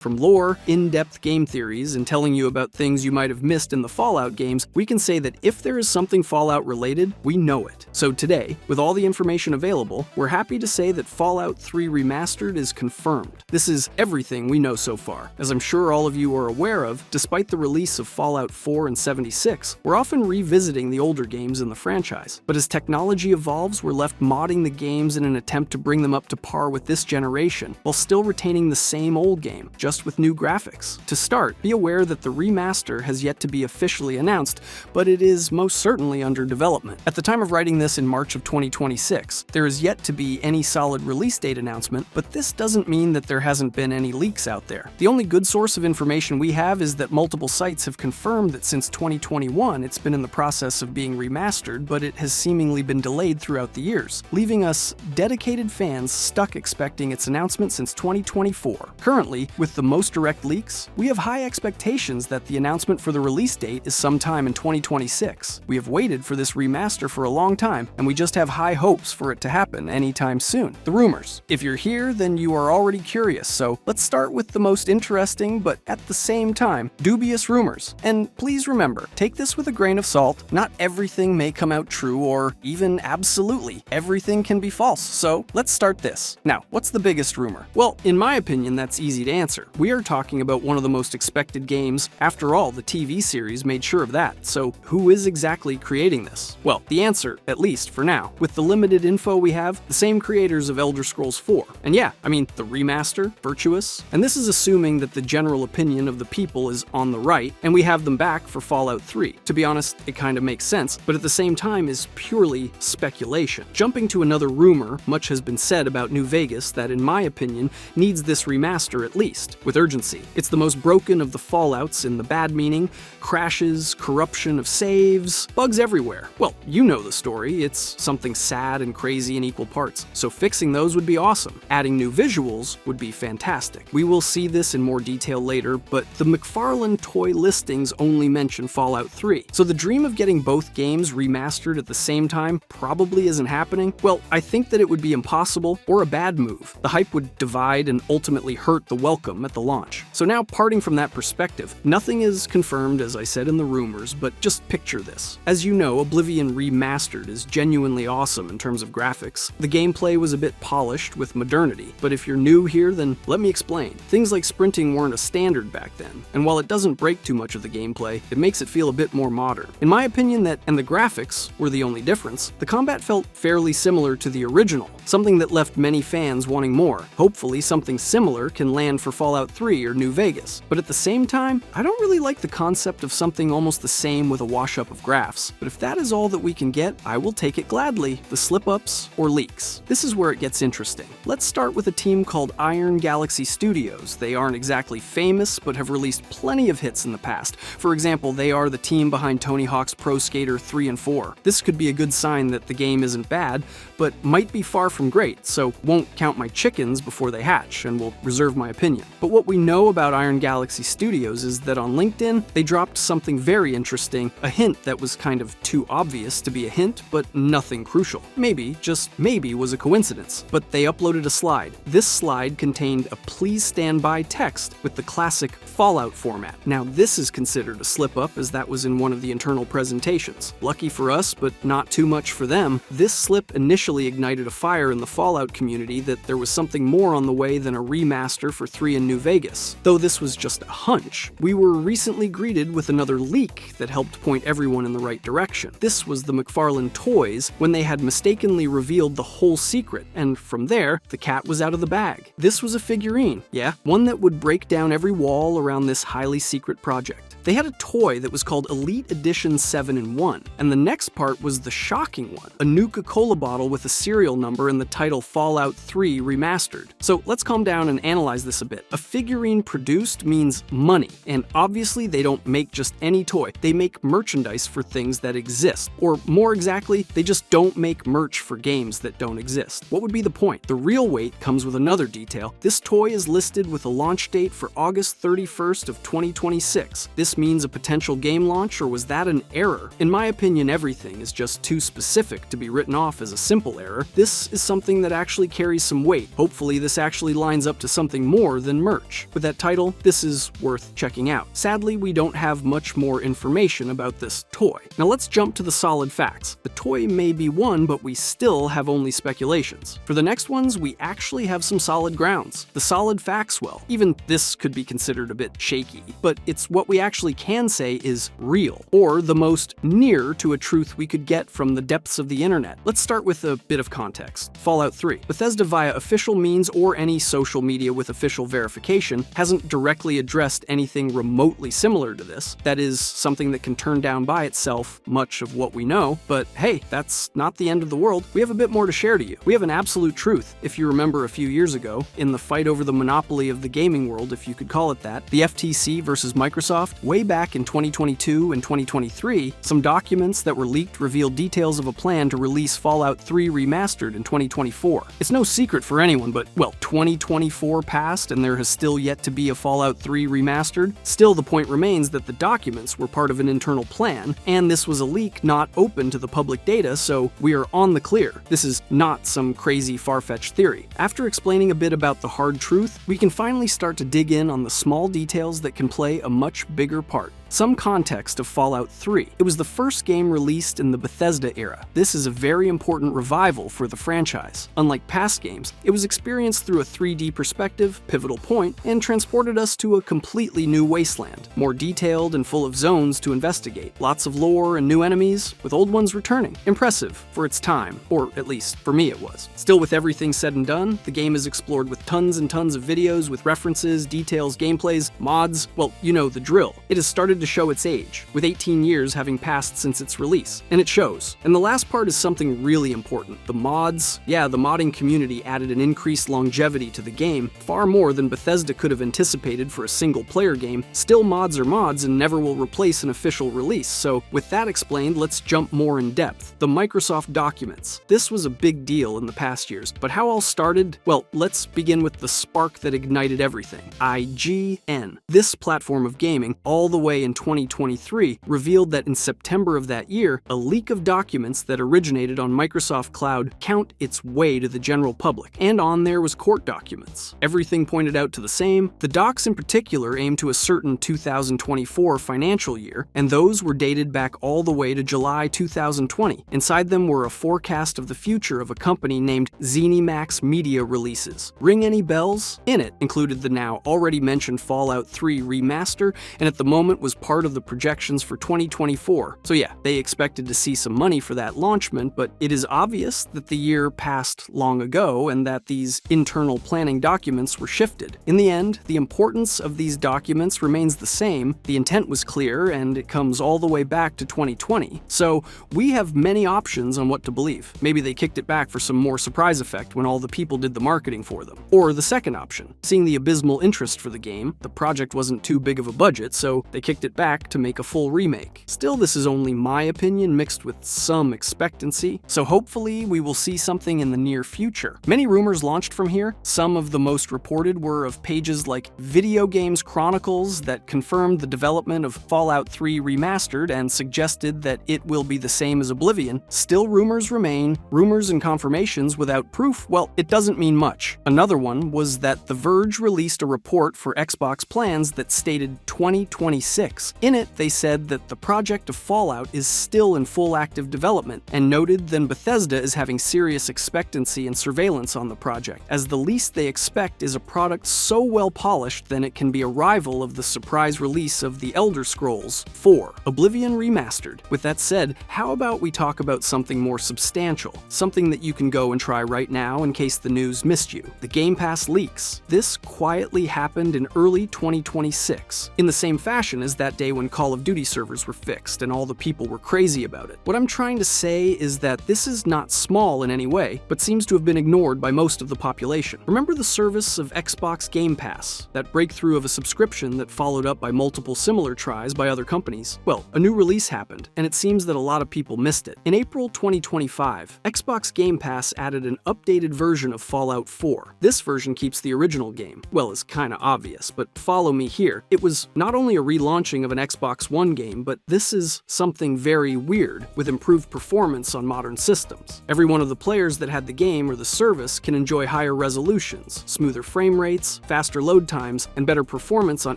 From lore, in-depth game theories, and telling you about things you might have missed in the Fallout games, we can say that if there is something Fallout related, we know it. So today, with all the information available, we're happy to say that Fallout 3 Remastered is confirmed. This is everything we know so far. As I'm sure all of you are aware of, despite the release of Fallout 4 and 76, we're often revisiting the older games in the franchise. But as technology evolves, we're left modding the games in an attempt to bring them up to par with this generation, while still retaining the same old game, just with new graphics. To start, be aware that the remaster has yet to be officially announced, but it is most certainly under development. At the time of writing this in March of 2026, there is yet to be any solid release date announcement, but this doesn't mean that there hasn't been any leaks out there. The only good source of information we have is that multiple sites have confirmed that since 2021 it's been in the process of being remastered, but it has seemingly been delayed throughout the years, leaving us dedicated fans stuck expecting its announcement since 2024. Currently, with the most direct leaks, we have high expectations that the announcement for the release date is sometime in 2026. We have waited for this remaster for a long time, and we just have high hopes for it to happen anytime soon. The rumors. If you're here, then you are already curious, so let's start with the most interesting, but at the same time, dubious rumors. And please remember, take this with a grain of salt. Not everything may come out true, or even absolutely everything can be false, so let's start this. Now, what's the biggest rumor? Well, in my opinion, that's easy to answer. We are talking about one of the most expected games. After all, the TV series made sure of that. So who is exactly creating this? Well, the answer, at least for now, with the limited info we have, the same creators of Elder Scrolls 4. And yeah, I mean, the remaster, Virtuous. And this is assuming that the general opinion of the people is on the right, and we have them back for Fallout 3. To be honest, it kind of makes sense, but at the same time is purely speculation. Jumping to another rumor, much has been said about New Vegas that, in my opinion, needs this remaster at least, with urgency. It's the most broken of the Fallouts in the bad meaning: crashes, corruption of saves, bugs everywhere. Well, you know the story. It's something sad and crazy in equal parts. So fixing those would be awesome. Adding new visuals would be fantastic. We will see this in more detail later, but the McFarlane toy listings only mention Fallout 3. So the dream of getting both games remastered at the same time probably isn't happening. Well, I think that it would be impossible or a bad move. The hype would divide and ultimately hurt the welcome at the launch. So now, parting from that perspective, nothing is confirmed, as I said in the rumors, but just picture this. As you know, Oblivion Remastered is genuinely awesome in terms of graphics. The gameplay was a bit polished with modernity, but if you're new here, then let me explain. Things like sprinting weren't a standard back then, and while it doesn't break too much of the gameplay, it makes it feel a bit more modern. In my opinion, and the graphics were the only difference, the combat felt fairly similar to the original, something that left many fans wanting more. Hopefully something similar can land for Fallout 3 or New Vegas. But at the same time, I don't really like the concept of something almost the same with a wash-up of graphs. But if that is all that we can get, I will take it gladly. The slip-ups or leaks. This is where it gets interesting. Let's start with a team called Iron Galaxy Studios. They aren't exactly famous, but have released plenty of hits in the past. For example, they are the team behind Tony Hawk's Pro Skater 3 and 4. This could be a good sign that the game isn't bad, but might be far from great, so won't count my chickens before they hatch, and will reserve my opinion. But what we know about Iron Galaxy Studios is that on LinkedIn, they dropped something very interesting, a hint that was kind of too obvious to be a hint, but nothing crucial. Maybe, just maybe, was a coincidence. But they uploaded a slide. This slide contained a "please stand by" text with the classic Fallout format. Now this is considered a slip-up, as that was in one of the internal presentations. Lucky for us, but not too much for them, this slip initially ignited a fire in the Fallout community that there was something more on the way than a remaster for 3 in New Vegas. Though this was just a hunch, we were recently greeted with another leak that helped point everyone in the right direction. This was the McFarlane toys, when they had mistakenly revealed the whole secret, and from there, the cat was out of the bag. This was a figurine, yeah, one that would break down every wall around this highly secret project. They had a toy that was called Elite Edition 7-in-1, and the next part was the shocking one, a Nuka-Cola bottle with a serial number and the title Fallout 3 Remastered. So let's calm down and analyze this a bit. A figurine produced means money, and obviously they don't make just any toy. They make merchandise for things that exist, or more exactly, they just don't make merch for games that don't exist. What would be the point? The real weight comes with another detail. This toy is listed with a launch date for August 31st of 2026. This means a potential game launch, or was that an error? In my opinion, everything is just too specific to be written off as a simple error. This is something that actually carries some weight. Hopefully this actually lines up to something more than merch. With that title, this is worth checking out. Sadly, we don't have much more information about this toy. Now let's jump to the solid facts. The toy may be one, but we still have only speculations. For the next ones, we actually have some solid grounds. The solid facts, well, even this could be considered a bit shaky, but it's what we actually can say is real, or the most near to a truth we could get from the depths of the internet. Let's start with a bit of context. Fallout 3. Bethesda, via official means or any social media with official verification, hasn't directly addressed anything remotely similar to this. That is something that can turn down by itself much of what we know, but hey, that's not the end of the world. We have a bit more to share to you. We have an absolute truth. If you remember a few years ago, in the fight over the monopoly of the gaming world, if you could call it that, the FTC versus Microsoft, way back in 2022 and 2023, some documents that were leaked revealed details of a plan to release Fallout 3 Remastered in 2024. It's no secret for anyone, but, well, 2024 passed and there has still yet to be a Fallout 3 Remastered. Still, the point remains that the documents were part of an internal plan, and this was a leak not open to the public data, so we are on the clear. This is not some crazy far-fetched theory. After explaining a bit about the hard truth, we can finally start to dig in on the small details that can play a much bigger part. Some context of Fallout 3. It was the first game released in the Bethesda era. This is a very important revival for the franchise. Unlike past games, it was experienced through a 3D perspective, pivotal point, and transported us to a completely new wasteland, more detailed and full of zones to investigate. Lots of lore and new enemies, with old ones returning. Impressive for its time, or at least for me it was. Still, with everything said and done, the game is explored with tons and tons of videos with references, details, gameplays, mods, well, you know the drill. It has started to show its age, with 18 years having passed since its release, and it shows. And the last part is something really important. The mods. Yeah, the modding community added an increased longevity to the game, far more than Bethesda could have anticipated for a single-player game. Still, mods are mods and never will replace an official release, so with that explained, let's jump more in depth. The Microsoft documents. This was a big deal in the past years, but how all started? Well, let's begin with the spark that ignited everything. IGN. This platform of gaming, all the way in 2023, revealed that in September of that year, a leak of documents that originated on Microsoft Cloud count its way to the general public, and on there was court documents. Everything pointed out to the same. The docs in particular aimed to a certain 2024 financial year, and those were dated back all the way to July 2020. Inside them were a forecast of the future of a company named ZeniMax Media Releases. Ring any bells? In it included the now already mentioned Fallout 3 Remaster, and at the moment was part of the projections for 2024. So yeah, they expected to see some money for that launchment, but it is obvious that the year passed long ago and that these internal planning documents were shifted. In the end, the importance of these documents remains the same, the intent was clear, and it comes all the way back to 2020. So we have many options on what to believe. Maybe they kicked it back for some more surprise effect when all the people did the marketing for them. Or the second option, seeing the abysmal interest for the game, the project wasn't too big of a budget, so they kicked it back to make a full remake. Still, this is only my opinion mixed with some expectancy, so hopefully we will see something in the near future. Many rumors launched from here. Some of the most reported were of pages like Video Games Chronicles that confirmed the development of Fallout 3 Remastered and suggested that it will be the same as Oblivion. Still, rumors remain. Rumors and confirmations without proof, well, it doesn't mean much. Another one was that The Verge released a report for Xbox plans that stated 2026. In it, they said that the project of Fallout is still in full active development, and noted then Bethesda is having serious expectancy and surveillance on the project, as the least they expect is a product so well polished then it can be a rival of the surprise release of The Elder Scrolls 4, Oblivion Remastered. With that said, how about we talk about something more substantial, something that you can go and try right now in case the news missed you. The Game Pass leaks. This quietly happened in early 2026, in the same fashion as that day when Call of Duty servers were fixed and all the people were crazy about it. What I'm trying to say is that this is not small in any way, but seems to have been ignored by most of the population. Remember the service of Xbox Game Pass, that breakthrough of a subscription that followed up by multiple similar tries by other companies? Well, a new release happened, and it seems that a lot of people missed it. In April 2025, Xbox Game Pass added an updated version of Fallout 4. This version keeps the original game. Well, it's kinda obvious, but follow me here. It was not only a relaunch launching of an Xbox One game, but this is something very weird, with improved performance on modern systems. Every one of the players that had the game or the service can enjoy higher resolutions, smoother frame rates, faster load times, and better performance on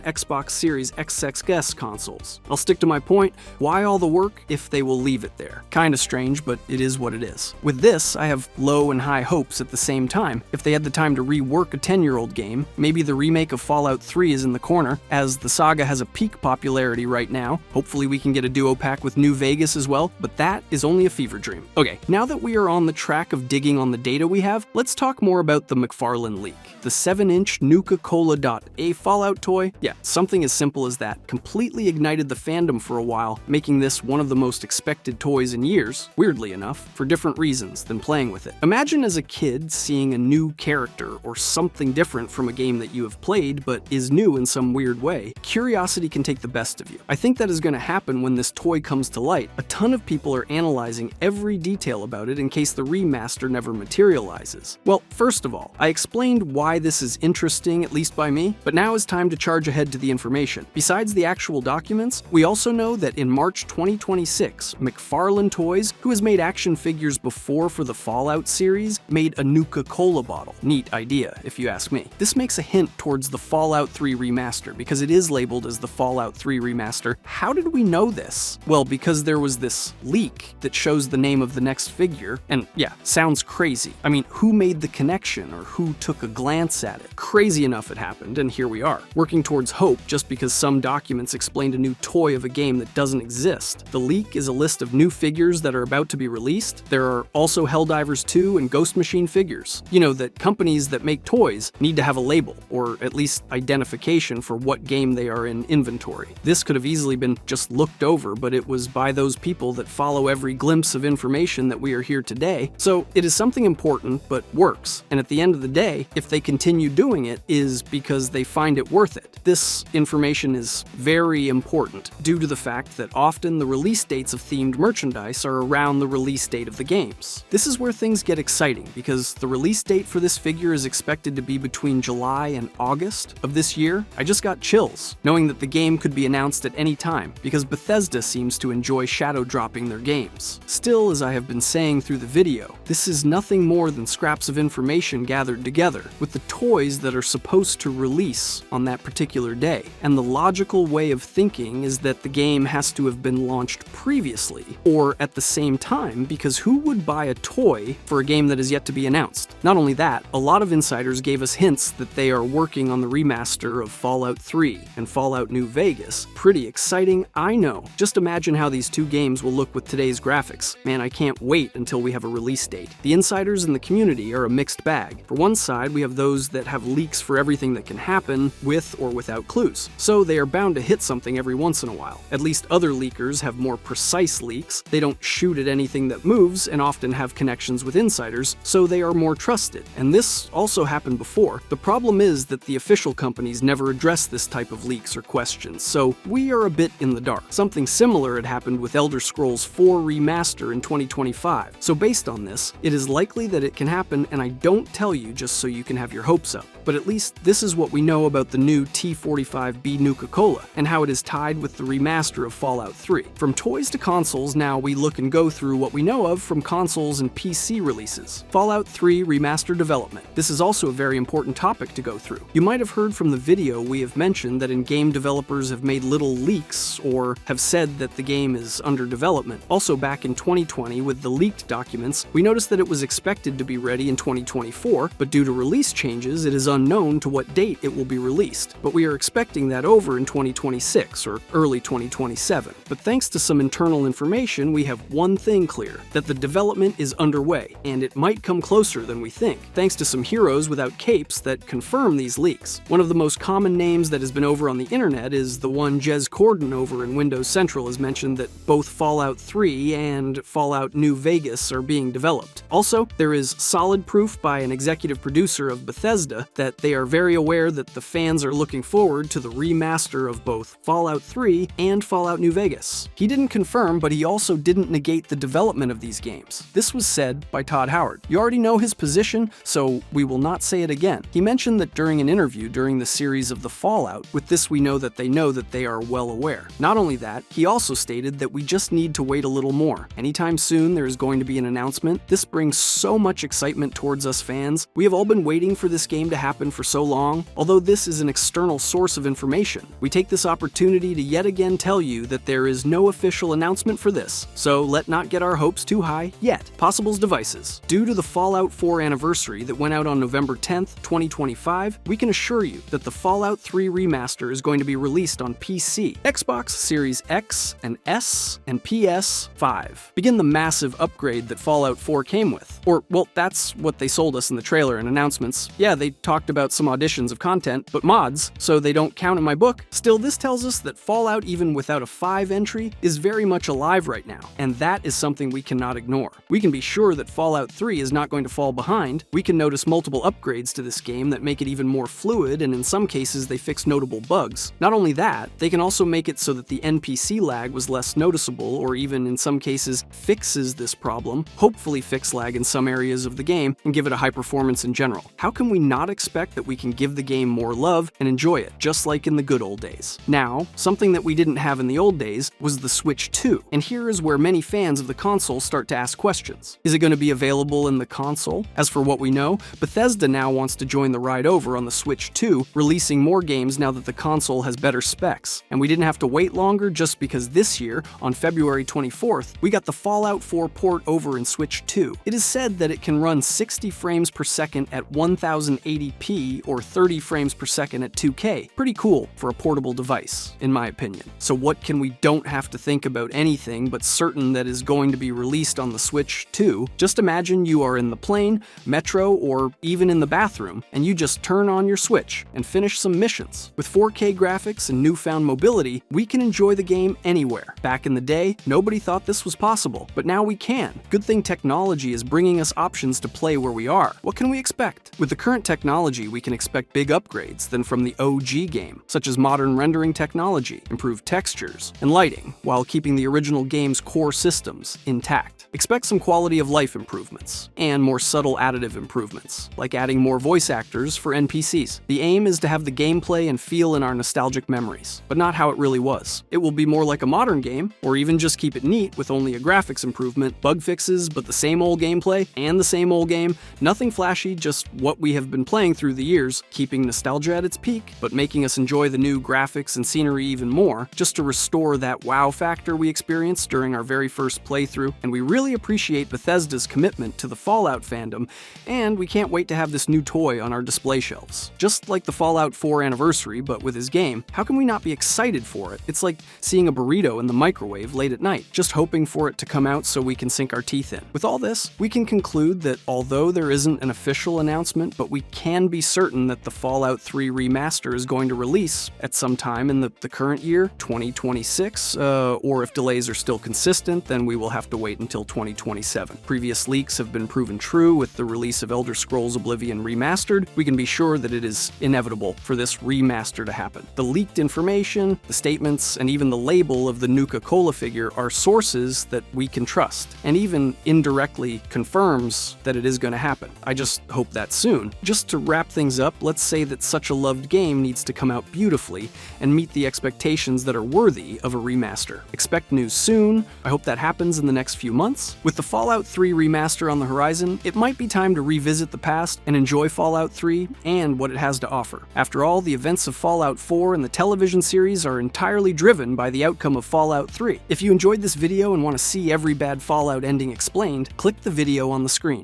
Xbox Series XS consoles. I'll stick to my point, why all the work if they will leave it there? Kinda strange, but it is what it is. With this, I have low and high hopes at the same time. If they had the time to rework a 10-year-old game, maybe the remake of Fallout 3 is in the corner, as the saga has a peak popularity right now. Hopefully we can get a duo pack with New Vegas as well, but that is only a fever dream. Okay, now that we are on the track of digging on the data we have, let's talk more about the McFarlane leak. The 7-inch Nuka-Cola.A Fallout toy? Yeah, something as simple as that completely ignited the fandom for a while, making this one of the most expected toys in years, weirdly enough, for different reasons than playing with it. Imagine as a kid seeing a new character or something different from a game that you have played but is new in some weird way. Curiosity can take the best of you. I think that is going to happen when this toy comes to light. A ton of people are analyzing every detail about it in case the remaster never materializes. Well, first of all, I explained why this is interesting, at least by me, but now is time to charge ahead to the information. Besides the actual documents, we also know that in March 2026, McFarlane Toys, who has made action figures before for the Fallout series, made a Nuka-Cola bottle. Neat idea, if you ask me. This makes a hint towards the Fallout 3 remaster, because it is labeled as the Fallout 3 remaster. How did we know this? Well, because there was this leak that shows the name of the next figure, and yeah, sounds crazy. I mean, who made the connection, or who took a glance at it? Crazy enough it happened, and here we are, working towards hope just because some documents explained a new toy of a game that doesn't exist. The leak is a list of new figures that are about to be released. There are also Helldivers 2 and Ghost Machine figures. You know that companies that make toys need to have a label, or at least identification for what game they are in inventory. This could have easily been just looked over, but it was by those people that follow every glimpse of information that we are here today. So it is something important, but works. And at the end of the day, if they continue doing it, is because they find it worth it. This information is very important due to the fact that often the release dates of themed merchandise are around the release date of the games. This is where things get exciting because the release date for this figure is expected to be between July and August of this year. I just got chills knowing that the game could be announced at any time because Bethesda seems to enjoy shadow dropping their games. Still, as I have been saying through the video, this is nothing more than scraps of information gathered together with the toys that are supposed to release on that particular day. And the logical way of thinking is that the game has to have been launched previously or at the same time, because who would buy a toy for a game that is yet to be announced? Not only that, a lot of insiders gave us hints that they are working on the remaster of Fallout 3 and Fallout New Vegas. Pretty exciting, I know. Just imagine how these two games will look with today's graphics. Man, I can't wait until we have a release date. The insiders in the community are a mixed bag. For one side, we have those that have leaks for everything that can happen, with or without clues. So they are bound to hit something every once in a while. At least other leakers have more precise leaks. They don't shoot at anything that moves and often have connections with insiders, so they are more trusted. And this also happened before. The problem is that the official companies never address this type of leaks or questions, so we are a bit in the dark. Something similar had happened with Elder Scrolls 4 Remaster in 2025. So based on this, it is likely that it can happen, and I don't tell you just so you can have your hopes up. But at least this is what we know about the new T45B Nuka-Cola and how it is tied with the remaster of Fallout 3. From toys to consoles, now we look and go through what we know of from consoles and PC releases. Fallout 3 remaster development. This is also a very important topic to go through. You might have heard from the video we have mentioned that in-game developers have made little leaks or have said that the game is under development. Also back in 2020 with the leaked documents, we noticed that it was expected to be ready in 2024, but due to release changes, it is unknown to what date it will be released. But we are expecting that over in 2026 or early 2027. But thanks to some internal information, we have one thing clear, that the development is underway, and it might come closer than we think, thanks to some heroes without capes that confirm these leaks. One of the most common names that has been over on the internet is the one Jez Corden over in Windows Central has mentioned that both Fallout 3 and Fallout New Vegas are being developed. Also, there is solid proof by an executive producer of Bethesda that they are very aware that the fans are looking forward to the remaster of both Fallout 3 and Fallout New Vegas. He didn't confirm, but he also didn't negate the development of these games. This was said by Todd Howard. You already know his position, so we will not say it again. He mentioned that during an interview during the series of the Fallout, with this we know that they that they are well aware. Not only that, he also stated that we just need to wait a little more. Anytime soon there is going to be an announcement. This brings so much excitement towards us fans. We have all been waiting for this game to happen for so long. Although this is an external source of information, we take this opportunity to yet again tell you that there is no official announcement for this, so let not get our hopes too high yet. Possibles devices. Due to the Fallout 4 anniversary that went out on November 10th, 2025, we can assure you that the Fallout 3 Remaster is going to be released on PC, Xbox Series X and S, and PS5. Begin the massive upgrade that Fallout 4 came with. Or, well, that's what they sold us in the trailer and announcements. Yeah, they talked about some auditions of content, but mods, so they don't count in my book. Still, this tells us that Fallout, even without a 5 entry, is very much alive right now, and that is something we cannot ignore. We can be sure that Fallout 3 is not going to fall behind. We can notice multiple upgrades to this game that make it even more fluid, and in some cases they fix notable bugs. Not only that, they can also make it so that the NPC lag was less noticeable, or even in some cases fixes this problem, hopefully fix lag in some areas of the game, and give it a high performance in general. How can we not expect that we can give the game more love and enjoy it, just like in the good old days? Now, something that we didn't have in the old days was the Switch 2, and here is where many fans of the console start to ask questions. Is it going to be available in the console? As for what we know, Bethesda now wants to join the ride over on the Switch 2, releasing more games now that the console has better specs. And we didn't have to wait longer just because this year, on February 24th, we got the Fallout 4 port over in Switch 2. It is said that it can run 60 frames per second at 1080p or 30 frames per second at 2K. Pretty cool for a portable device, in my opinion. So what can we don't have to think about anything but certain that is going to be released on the Switch 2? Just imagine you are in the plane, metro, or even in the bathroom, and you just turn on your Switch and finish some missions. With 4K graphics and newfound mobility, we can enjoy the game anywhere. Back in the day, nobody thought this was possible, but now we can. Good thing technology is bringing us options to play where we are. What can we expect? With the current technology, we can expect big upgrades than from the OG game, such as modern rendering technology, improved textures, and lighting, while keeping the original game's core systems intact. Expect some quality of life improvements, and more subtle additive improvements, like adding more voice actors for NPCs. The aim is to have the gameplay and feel in our nostalgic memories, but not how it really was. It will be more like a modern game, or even just keep it neat with only a graphics improvement, bug fixes, but the same old gameplay, and the same old game. Nothing flashy, just what we have been playing through the years, keeping nostalgia at its peak, but making us enjoy the new graphics and scenery even more, just to restore that wow factor we experienced during our very first playthrough. And we really appreciate Bethesda's commitment to the Fallout fandom, and we can't wait to have this new toy on our display shelves. Just like the Fallout 4 anniversary, but with his game, how can we not be excited for it? It's like seeing a burrito in the microwave late at night, just hoping for it to come out so we can sink our teeth in. With all this, we can conclude that although there isn't an official announcement, but we can be certain that the Fallout 3 Remaster is going to release at some time in the current year, 2026, or if delays are still consistent, then we will have to wait until 2027. Previous leaks have been proven true with the release of Elder Scrolls Oblivion Remastered. We can be sure that it is inevitable for this remaster to happen. The leaked information, the statements, and even the label of the Nuka-Cola figure are sources that we can trust, and even indirectly confirms that it is going to happen. I just hope that soon. Just to wrap things up, let's say that such a loved game needs to come out beautifully and meet the expectations that are worthy of a remaster. Expect news soon. I hope that happens in the next few months. With the Fallout 3 remaster on the horizon, it might be time to revisit the past and enjoy Fallout 3 and what it has to offer. After all, the events of Fallout 4 and the television series are entirely driven by the outcome of Fallout 3. If you enjoyed this video and want to see every bad Fallout ending explained, click the video on the screen.